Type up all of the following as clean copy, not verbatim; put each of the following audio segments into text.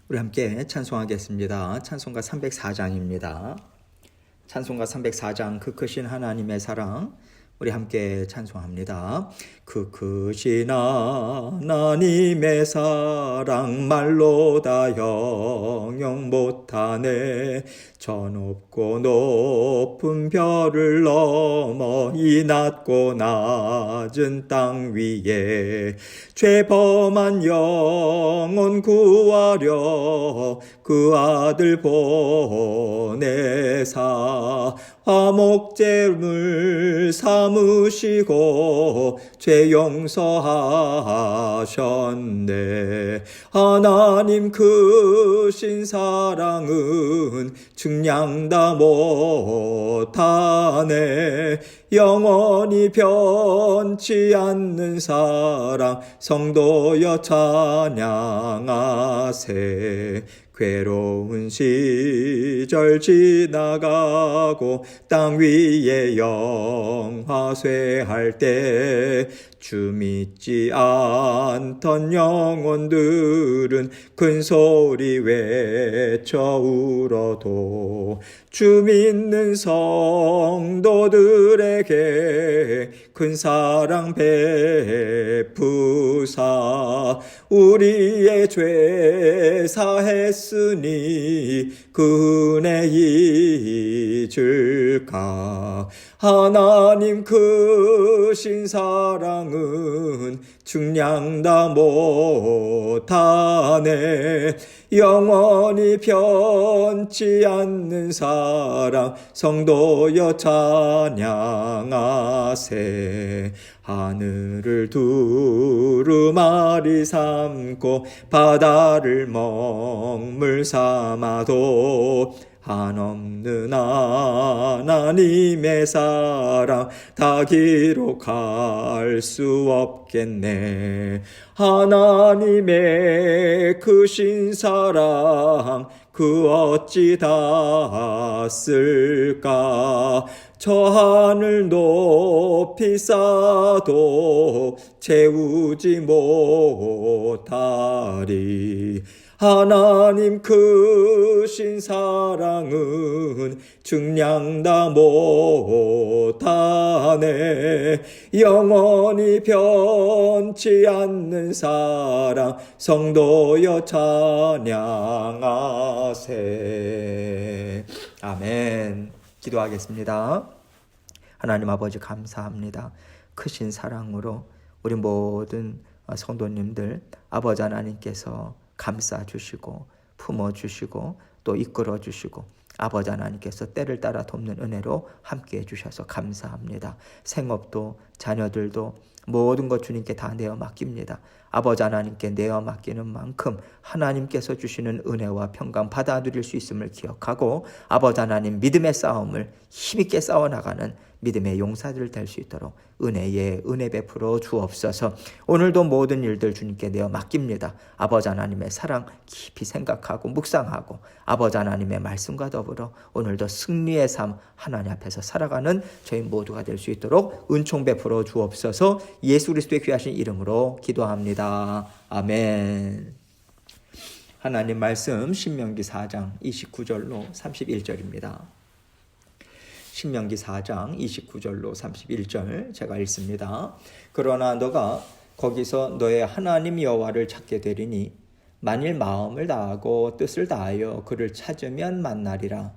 우리 함께 찬송하겠습니다. 찬송가 304장입니다. 찬송가 304장 그 크신 하나님의 사랑 우리 함께 찬송합니다. 그 크신 하나님의 사랑 말로 다 형용 못하네. 저 높고 높은 별을 넘어 이 낮고 낮은 땅 위에 죄범한 영혼 구하려 그 아들 보내사 화목제물 삼으시고 죄 용서하셨네. 하나님 크신 사랑은 증량다 못하네. 영원히 변치 않는 사랑 성도여 찬양하세. 괴로운 시절 지나가고 땅 위에 영화쇠할 때 주 믿지 않던 영혼들은 큰 소리 외쳐 울어도 주 믿는 성도들에게 큰 사랑 베푸사 우리의 죄 사했으니 그 은혜 잊을까. 하나님 크신 사랑은 증량다 못하네. 영원히 변치 않는 사랑 성도여 찬양하세. 하늘을 두루마리 삼고 바다를 먹물 삼아도 한없는 하나님의 사랑 다 기록할 수 없겠네. 하나님의 크신 사랑 그 어찌 다 쓸까. 저 하늘 높이 쌓아도 채우지 못하리. 하나님 크신 사랑은 증량다 못하네. 영원히 변치 않는 사랑 성도여 찬양하세. 아멘. 기도하겠습니다. 하나님 아버지 감사합니다. 크신 사랑으로 우리 모든 성도님들 아버지 하나님께서 감싸주시고 품어주시고 또 이끌어주시고 아버지 하나님께서 때를 따라 돕는 은혜로 함께해 주셔서 감사합니다. 생업도 자녀들도 모든 것 주님께 다 내어 맡깁니다. 아버지 하나님께 내어 맡기는 만큼 하나님께서 주시는 은혜와 평강 받아들일 수 있음을 기억하고 아버지 하나님 믿음의 싸움을 힘있게 싸워나가는 믿음의 용사들 될 수 있도록 은혜 베풀어 주옵소서. 오늘도 모든 일들 주님께 내어 맡깁니다. 아버지 하나님의 사랑 깊이 생각하고 묵상하고 아버지 하나님의 말씀과 더불어 오늘도 승리의 삶 하나님 앞에서 살아가는 저희 모두가 될 수 있도록 은총 베풀어 주옵소서. 예수 그리스도의 귀하신 이름으로 기도합니다. 아멘. 하나님 말씀 신명기 4장 29절로 31절입니다. 신명기 4장 29절로 31절 제가 읽습니다. 그러나 너가 거기서 너의 하나님 여호와를 찾게 되리니 만일 마음을 다하고 뜻을 다하여 그를 찾으면 만나리라.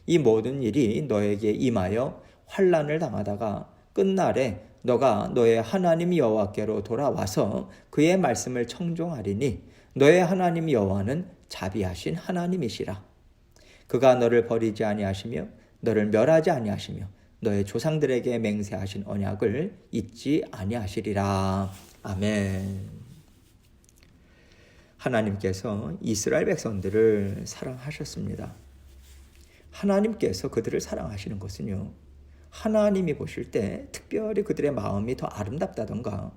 이 모든 일이 너에게 임하여 환난을 당하다가 끝날에 너가 너의 하나님 여호와께로 돌아와서 그의 말씀을 청종하리니 너의 하나님 여호와는 자비하신 하나님이시라. 그가 너를 버리지 아니하시며 너를 멸하지 아니하시며 너의 조상들에게 맹세하신 언약을 잊지 아니하시리라. 아멘. 하나님께서 이스라엘 백성들을 사랑하셨습니다. 하나님께서 그들을 사랑하시는 것은요, 하나님이 보실 때 특별히 그들의 마음이 더 아름답다던가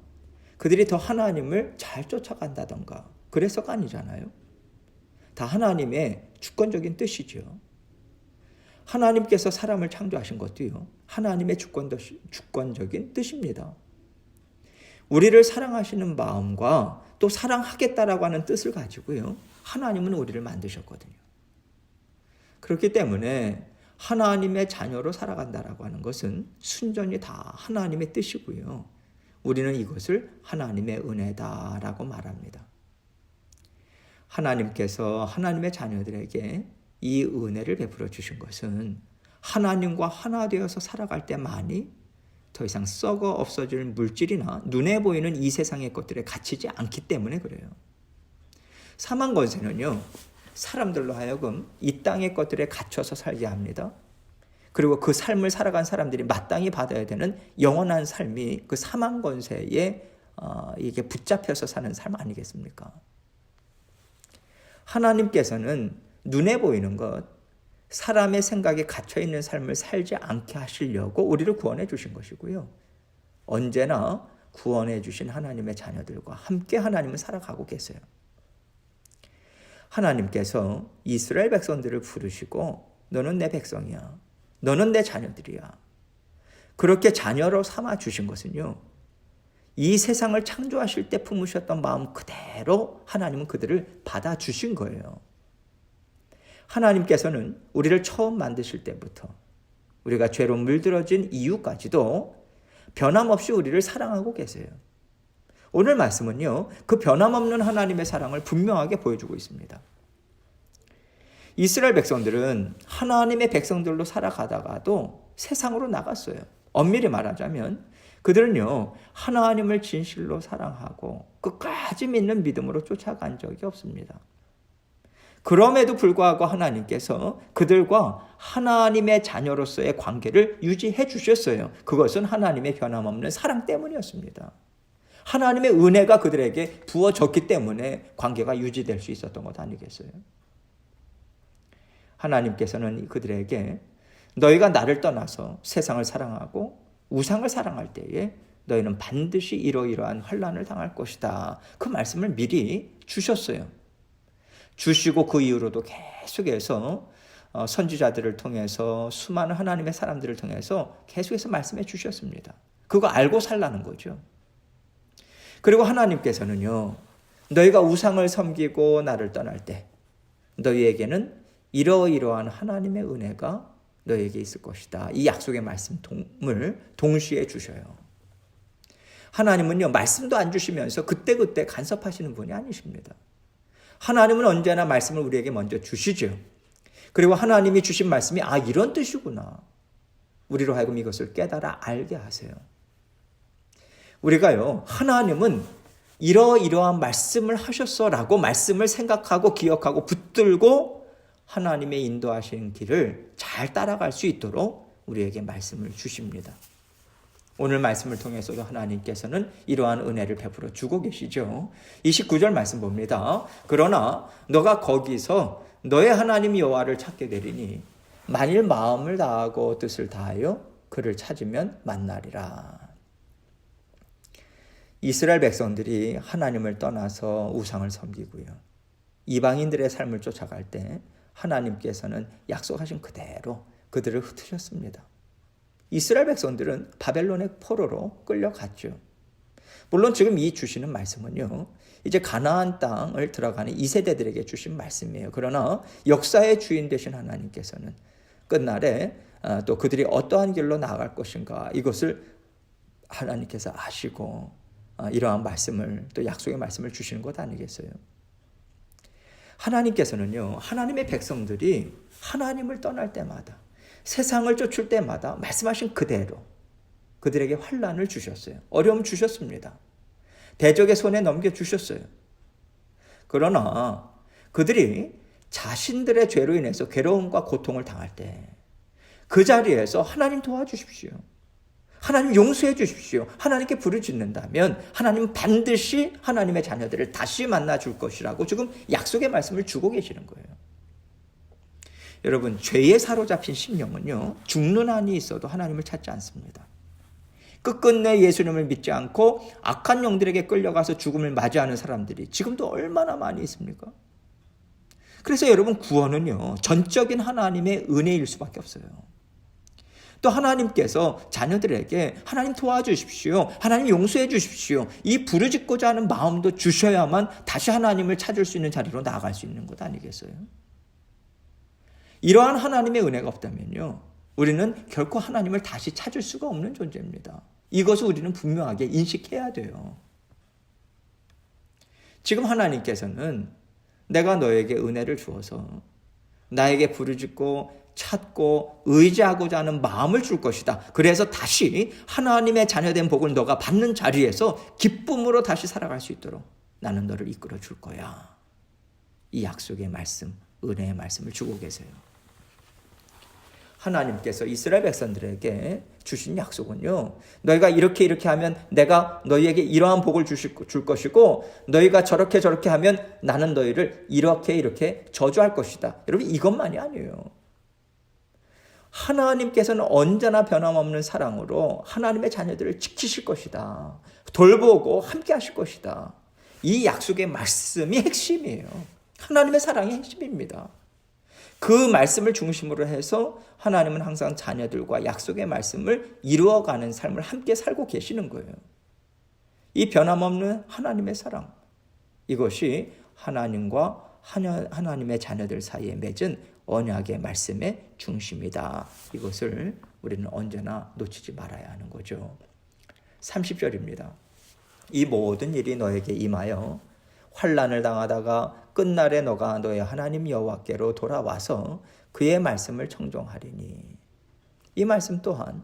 그들이 더 하나님을 잘 쫓아간다던가 그래서가 아니잖아요. 다 하나님의 주권적인 뜻이죠. 하나님께서 사람을 창조하신 것도요, 하나님의 주권적인 뜻입니다. 우리를 사랑하시는 마음과 또 사랑하겠다라고 하는 뜻을 가지고요. 하나님은 우리를 만드셨거든요. 그렇기 때문에 하나님의 자녀로 살아간다라고 하는 것은 순전히 다 하나님의 뜻이고요. 우리는 이것을 하나님의 은혜다라고 말합니다. 하나님께서 하나님의 자녀들에게 이 은혜를 베풀어 주신 것은 하나님과 하나 되어서 살아갈 때만이 더 이상 썩어 없어질 물질이나 눈에 보이는 이 세상의 것들에 갇히지 않기 때문에 그래요. 사망 권세는요, 사람들로 하여금 이 땅의 것들에 갇혀서 살게 합니다. 그리고 그 삶을 살아간 사람들이 마땅히 받아야 되는 영원한 삶이 그 사망 권세에 이게 붙잡혀서 사는 삶 아니겠습니까? 하나님께서는 눈에 보이는 것, 사람의 생각에 갇혀있는 삶을 살지 않게 하시려고 우리를 구원해 주신 것이고요. 언제나 구원해 주신 하나님의 자녀들과 함께 하나님은 살아가고 계세요. 하나님께서 이스라엘 백성들을 부르시고 너는 내 백성이야. 너는 내 자녀들이야. 그렇게 자녀로 삼아 주신 것은요. 이 세상을 창조하실 때 품으셨던 마음 그대로 하나님은 그들을 받아주신 거예요. 하나님께서는 우리를 처음 만드실 때부터 우리가 죄로 물들어진 이유까지도 변함없이 우리를 사랑하고 계세요. 오늘 말씀은요, 그 변함없는 하나님의 사랑을 분명하게 보여주고 있습니다. 이스라엘 백성들은 하나님의 백성들로 살아가다가도 세상으로 나갔어요. 엄밀히 말하자면 그들은요, 하나님을 진실로 사랑하고 끝까지 믿는 믿음으로 쫓아간 적이 없습니다. 그럼에도 불구하고 하나님께서 그들과 하나님의 자녀로서의 관계를 유지해 주셨어요. 그것은 하나님의 변함없는 사랑 때문이었습니다. 하나님의 은혜가 그들에게 부어졌기 때문에 관계가 유지될 수 있었던 것 아니겠어요? 하나님께서는 그들에게 너희가 나를 떠나서 세상을 사랑하고 우상을 사랑할 때에 너희는 반드시 이러이러한 환난을 당할 것이다. 그 말씀을 미리 주셨어요. 주시고 그 이후로도 계속해서 선지자들을 통해서 수많은 하나님의 사람들을 통해서 계속해서 말씀해 주셨습니다. 그거 알고 살라는 거죠. 그리고 하나님께서는요, 너희가 우상을 섬기고 나를 떠날 때 너희에게는 이러이러한 하나님의 은혜가 너희에게 있을 것이다. 이 약속의 말씀을 동시에 주셔요. 하나님은요, 말씀도 안 주시면서 그때그때 간섭하시는 분이 아니십니다. 하나님은 언제나 말씀을 우리에게 먼저 주시죠. 그리고 하나님이 주신 말씀이 이런 뜻이구나. 우리로 하여금 이것을 깨달아 알게 하세요. 우리가요, 하나님은 이러이러한 말씀을 하셨어라고 말씀을 생각하고 기억하고 붙들고 하나님의 인도하시는 길을 잘 따라갈 수 있도록 우리에게 말씀을 주십니다. 오늘 말씀을 통해서도 하나님께서는 이러한 은혜를 베풀어 주고 계시죠. 29절 말씀 봅니다. 그러나 너가 거기서 너의 하나님 여호와를 찾게 되리니 만일 마음을 다하고 뜻을 다하여 그를 찾으면 만나리라. 이스라엘 백성들이 하나님을 떠나서 우상을 섬기고요, 이방인들의 삶을 쫓아갈 때 하나님께서는 약속하신 그대로 그들을 흩으셨습니다. 이스라엘 백성들은 바벨론의 포로로 끌려갔죠. 물론 지금 이 주시는 말씀은요, 이제 가나안 땅을 들어가는 2세대들에게 주신 말씀이에요. 그러나 역사의 주인 되신 하나님께서는 끝날에 또 그들이 어떠한 길로 나아갈 것인가, 이것을 하나님께서 아시고 이러한 말씀을, 또 약속의 말씀을 주시는 것 아니겠어요? 하나님께서는요, 하나님의 백성들이 하나님을 떠날 때마다, 세상을 쫓을 때마다 말씀하신 그대로 그들에게 환난을 주셨어요. 어려움 주셨습니다. 대적의 손에 넘겨주셨어요. 그러나 그들이 자신들의 죄로 인해서 괴로움과 고통을 당할 때 그 자리에서 하나님 도와주십시오, 하나님 용서해 주십시오, 하나님께 부르짖는다면 하나님은 반드시 하나님의 자녀들을 다시 만나 줄 것이라고 지금 약속의 말씀을 주고 계시는 거예요. 여러분, 죄에 사로잡힌 심령은요, 죽는 한이 있어도 하나님을 찾지 않습니다. 끝끝내 예수님을 믿지 않고 악한 영들에게 끌려가서 죽음을 맞이하는 사람들이 지금도 얼마나 많이 있습니까? 그래서 여러분, 구원은요, 전적인 하나님의 은혜일 수밖에 없어요. 또 하나님께서 자녀들에게 하나님 도와주십시오, 하나님 용서해 주십시오, 이 부르짖고자 하는 마음도 주셔야만 다시 하나님을 찾을 수 있는 자리로 나아갈 수 있는 것 아니겠어요? 이러한 하나님의 은혜가 없다면요, 우리는 결코 하나님을 다시 찾을 수가 없는 존재입니다. 이것을 우리는 분명하게 인식해야 돼요. 지금 하나님께서는 내가 너에게 은혜를 주어서 나에게 부르짖고 찾고 의지하고자 하는 마음을 줄 것이다. 그래서 다시 하나님의 자녀된 복을 너가 받는 자리에서 기쁨으로 다시 살아갈 수 있도록 나는 너를 이끌어 줄 거야. 이 약속의 말씀, 은혜의 말씀을 주고 계세요. 하나님께서 이스라엘 백성들에게 주신 약속은요, 너희가 이렇게 하면 내가 너희에게 이러한 복을 줄 것이고, 너희가 저렇게 하면 나는 너희를 이렇게 저주할 것이다. 여러분, 이것만이 아니에요. 하나님께서는 언제나 변함없는 사랑으로 하나님의 자녀들을 지키실 것이다. 돌보고 함께 하실 것이다. 이 약속의 말씀이 핵심이에요. 하나님의 사랑이 핵심입니다. 그 말씀을 중심으로 해서 하나님은 항상 자녀들과 약속의 말씀을 이루어가는 삶을 함께 살고 계시는 거예요. 이 변함없는 하나님의 사랑, 이것이 하나님과 하나님의 자녀들 사이에 맺은 언약의 말씀의 중심이다. 이것을 우리는 언제나 놓치지 말아야 하는 거죠. 30절입니다. 이 모든 일이 너에게 임하여 환난을 당하다가 끝날에 너가 너의 하나님 여호와께로 돌아와서 그의 말씀을 청종하리니. 이 말씀 또한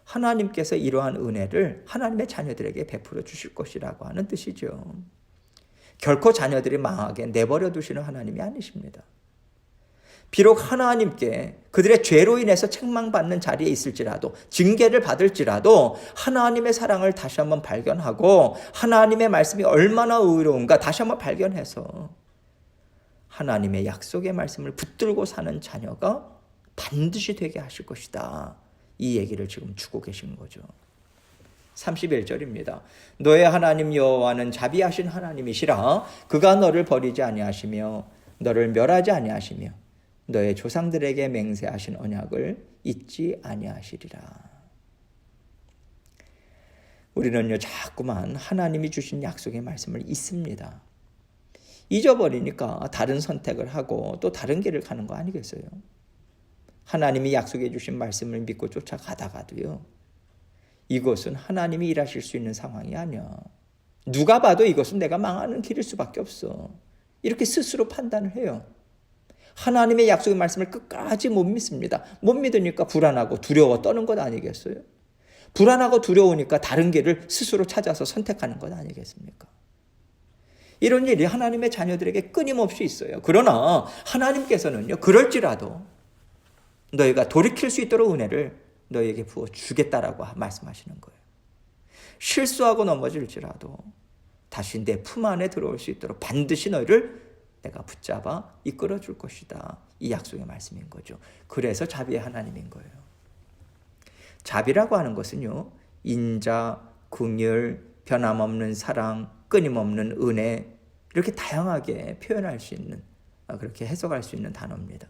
하나님께서 이러한 은혜를 하나님의 자녀들에게 베풀어 주실 것이라고 하는 뜻이죠. 결코 자녀들이 망하게 내버려 두시는 하나님이 아니십니다. 비록 하나님께 그들의 죄로 인해서 책망받는 자리에 있을지라도, 징계를 받을지라도 하나님의 사랑을 다시 한번 발견하고 하나님의 말씀이 얼마나 의로운가 다시 한번 발견해서 하나님의 약속의 말씀을 붙들고 사는 자녀가 반드시 되게 하실 것이다. 이 얘기를 지금 주고 계신 거죠. 31절입니다. 너의 하나님 여호와는 자비하신 하나님이시라. 그가 너를 버리지 아니하시며 너를 멸하지 아니하시며 너의 조상들에게 맹세하신 언약을 잊지 아니하시리라. 우리는요, 자꾸만 하나님이 주신 약속의 말씀을 잊습니다. 잊어버리니까 다른 선택을 하고 또 다른 길을 가는 거 아니겠어요? 하나님이 약속해 주신 말씀을 믿고 쫓아가다가도요, 이것은 하나님이 일하실 수 있는 상황이 아니야. 누가 봐도 이것은 내가 망하는 길일 수밖에 없어. 이렇게 스스로 판단을 해요. 하나님의 약속의 말씀을 끝까지 못 믿습니다. 못 믿으니까 불안하고 두려워 떠는 것 아니겠어요? 불안하고 두려우니까 다른 길을 스스로 찾아서 선택하는 것 아니겠습니까? 이런 일이 하나님의 자녀들에게 끊임없이 있어요. 그러나 하나님께서는요, 그럴지라도 너희가 돌이킬 수 있도록 은혜를 너희에게 부어 주겠다라고 말씀하시는 거예요. 실수하고 넘어질지라도 다시 내 품 안에 들어올 수 있도록 반드시 너희를 내가 붙잡아 이끌어 줄 것이다. 이 약속의 말씀인 거죠. 그래서 자비의 하나님인 거예요. 자비라고 하는 것은요, 인자, 긍휼, 변함없는 사랑, 끊임없는 은혜, 이렇게 다양하게 표현할 수 있는, 그렇게 해석할 수 있는 단어입니다.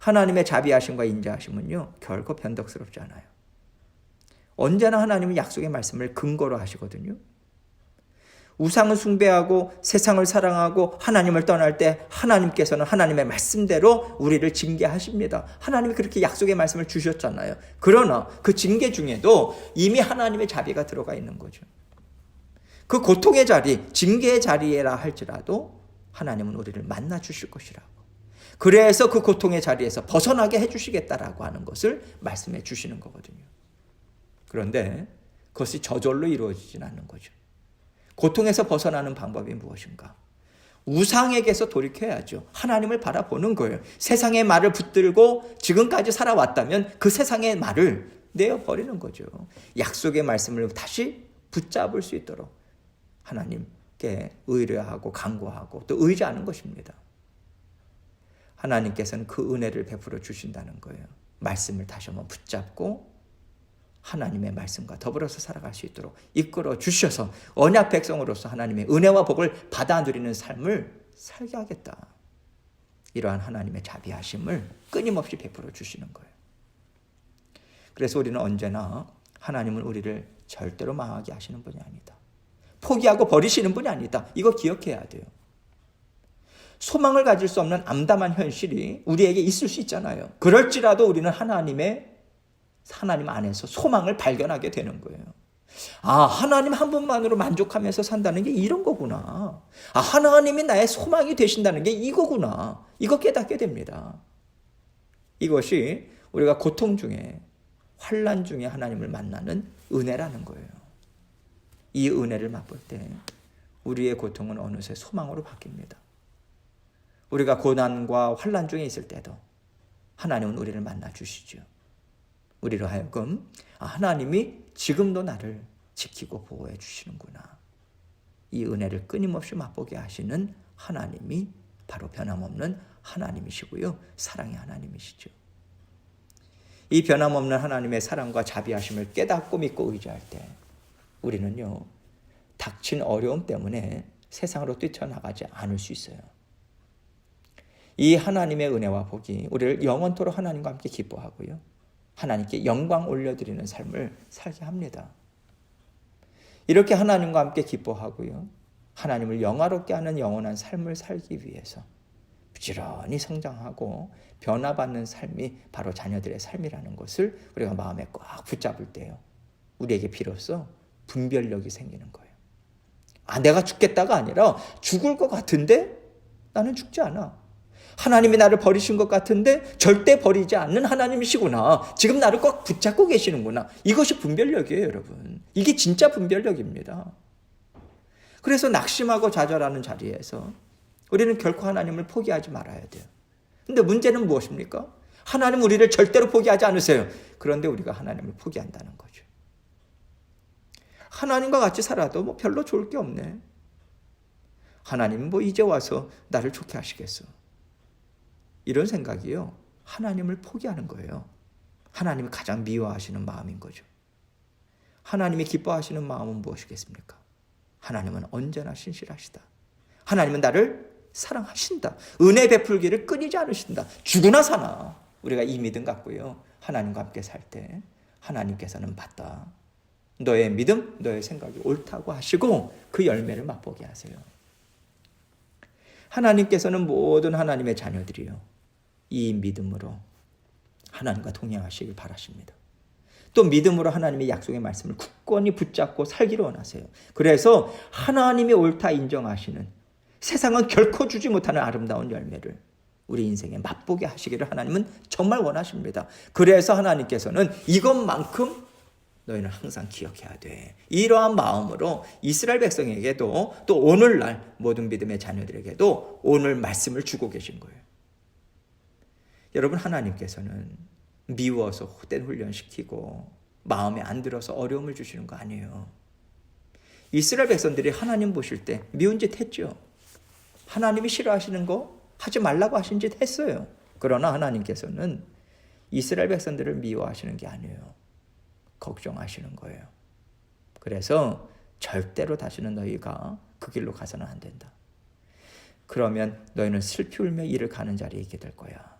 하나님의 자비하심과 인자하심은요, 결코 변덕스럽지 않아요. 언제나 하나님은 약속의 말씀을 근거로 하시거든요. 우상을 숭배하고 세상을 사랑하고 하나님을 떠날 때 하나님께서는 하나님의 말씀대로 우리를 징계하십니다. 하나님이 그렇게 약속의 말씀을 주셨잖아요. 그러나 그 징계 중에도 이미 하나님의 자비가 들어가 있는 거죠. 그 고통의 자리, 징계의 자리에라 할지라도 하나님은 우리를 만나 주실 것이라고. 그래서 그 고통의 자리에서 벗어나게 해주시겠다라고 하는 것을 말씀해 주시는 거거든요. 그런데 그것이 저절로 이루어지진 않는 거죠. 고통에서 벗어나는 방법이 무엇인가? 우상에게서 돌이켜야죠. 하나님을 바라보는 거예요. 세상의 말을 붙들고 지금까지 살아왔다면 그 세상의 말을 내어버리는 거죠. 약속의 말씀을 다시 붙잡을 수 있도록 하나님께 의뢰하고 간구하고 또 의지하는 것입니다. 하나님께서는 그 은혜를 베풀어 주신다는 거예요. 말씀을 다시 한번 붙잡고 하나님의 말씀과 더불어서 살아갈 수 있도록 이끌어 주셔서 언약 백성으로서 하나님의 은혜와 복을 받아 누리는 삶을 살게 하겠다. 이러한 하나님의 자비하심을 끊임없이 베풀어 주시는 거예요. 그래서 우리는 언제나 하나님은 우리를 절대로 망하게 하시는 분이 아니다. 포기하고 버리시는 분이 아니다. 이거 기억해야 돼요. 소망을 가질 수 없는 암담한 현실이 우리에게 있을 수 있잖아요. 그럴지라도 우리는 하나님 안에서 소망을 발견하게 되는 거예요. 하나님 한 분만으로 만족하면서 산다는 게 이런 거구나. 하나님이 나의 소망이 되신다는 게 이거구나. 이거 깨닫게 됩니다. 이것이 우리가 고통 중에, 환난 중에 하나님을 만나는 은혜라는 거예요. 이 은혜를 맛볼 때 우리의 고통은 어느새 소망으로 바뀝니다. 우리가 고난과 환난 중에 있을 때도 하나님은 우리를 만나 주시죠. 우리로 하여금 하나님이 지금도 나를 지키고 보호해 주시는구나. 이 은혜를 끊임없이 맛보게 하시는 하나님이 바로 변함없는 하나님이시고요. 사랑의 하나님이시죠. 이 변함없는 하나님의 사랑과 자비하심을 깨닫고 믿고 의지할 때 우리는요, 닥친 어려움 때문에 세상으로 뛰쳐나가지 않을 수 있어요. 이 하나님의 은혜와 복이 우리를 영원토록 하나님과 함께 기뻐하고요, 하나님께 영광 올려드리는 삶을 살게 합니다. 이렇게 하나님과 함께 기뻐하고요, 하나님을 영화롭게 하는 영원한 삶을 살기 위해서 부지런히 성장하고 변화받는 삶이 바로 자녀들의 삶이라는 것을 우리가 마음에 꽉 붙잡을 때요, 우리에게 비로소 분별력이 생기는 거예요. 내가 죽겠다가 아니라 죽을 것 같은데 나는 죽지 않아. 하나님이 나를 버리신 것 같은데 절대 버리지 않는 하나님이시구나. 지금 나를 꼭 붙잡고 계시는구나. 이것이 분별력이에요, 여러분. 이게 진짜 분별력입니다. 그래서 낙심하고 좌절하는 자리에서 우리는 결코 하나님을 포기하지 말아야 돼요. 근데 문제는 무엇입니까? 하나님 우리를 절대로 포기하지 않으세요. 그런데 우리가 하나님을 포기한다는 거죠. 하나님과 같이 살아도 별로 좋을 게 없네. 하나님은 이제 와서 나를 좋게 하시겠어. 이런 생각이요, 하나님을 포기하는 거예요. 하나님이 가장 미워하시는 마음인 거죠. 하나님이 기뻐하시는 마음은 무엇이겠습니까? 하나님은 언제나 신실하시다. 하나님은 나를 사랑하신다. 은혜 베풀기를 끊이지 않으신다. 죽으나 사나 우리가 이 믿음 갖고요, 하나님과 함께 살 때 하나님께서는 맞다. 너의 믿음, 너의 생각이 옳다고 하시고 그 열매를 맛보게 하세요. 하나님께서는 모든 하나님의 자녀들이요, 이 믿음으로 하나님과 동행하시길 바라십니다. 또 믿음으로 하나님의 약속의 말씀을 굳건히 붙잡고 살기를 원하세요. 그래서 하나님이 옳다 인정하시는, 세상은 결코 주지 못하는 아름다운 열매를 우리 인생에 맛보게 하시기를 하나님은 정말 원하십니다. 그래서 하나님께서는 이것만큼 너희는 항상 기억해야 돼. 이러한 마음으로 이스라엘 백성에게도 또 오늘날 모든 믿음의 자녀들에게도 오늘 말씀을 주고 계신 거예요. 여러분, 하나님께서는 미워서 헛된 훈련시키고 마음에 안 들어서 어려움을 주시는 거 아니에요. 이스라엘 백성들이 하나님 보실 때 미운 짓 했죠. 하나님이 싫어하시는 거 하지 말라고 하신 짓 했어요. 그러나 하나님께서는 이스라엘 백성들을 미워하시는 게 아니에요. 걱정하시는 거예요. 그래서 절대로 다시는 너희가 그 길로 가서는 안 된다. 그러면 너희는 슬피 울며 이를 가는 자리에 있게 될 거야.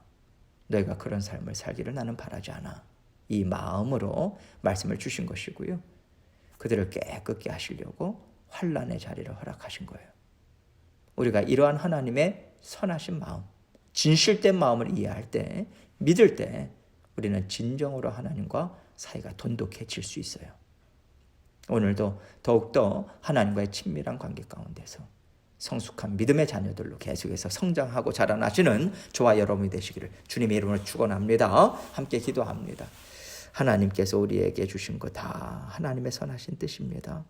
너희가 그런 삶을 살기를 나는 바라지 않아. 이 마음으로 말씀을 주신 것이고요, 그들을 깨끗게 하시려고 환난의 자리를 허락하신 거예요. 우리가 이러한 하나님의 선하신 마음, 진실된 마음을 이해할 때, 믿을 때 우리는 진정으로 하나님과 사이가 돈독해질 수 있어요. 오늘도 더욱더 하나님과의 친밀한 관계 가운데서 성숙한 믿음의 자녀들로 계속해서 성장하고 자라나시는 저와 여러분이 되시기를 주님의 이름으로 축원합니다. 함께 기도합니다. 하나님께서 우리에게 주신 거 다 하나님의 선하신 뜻입니다.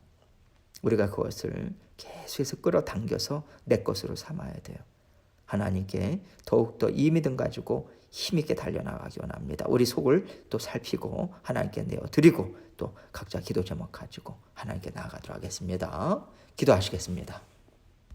우리가 그것을 계속해서 끌어당겨서 내 것으로 삼아야 돼요. 하나님께 더욱더 이 믿음 가지고 힘있게 달려나가기 원합니다. 우리 속을 또 살피고 하나님께 내어드리고 또 각자 기도 제목 가지고 하나님께 나아가도록 하겠습니다. 기도하시겠습니다.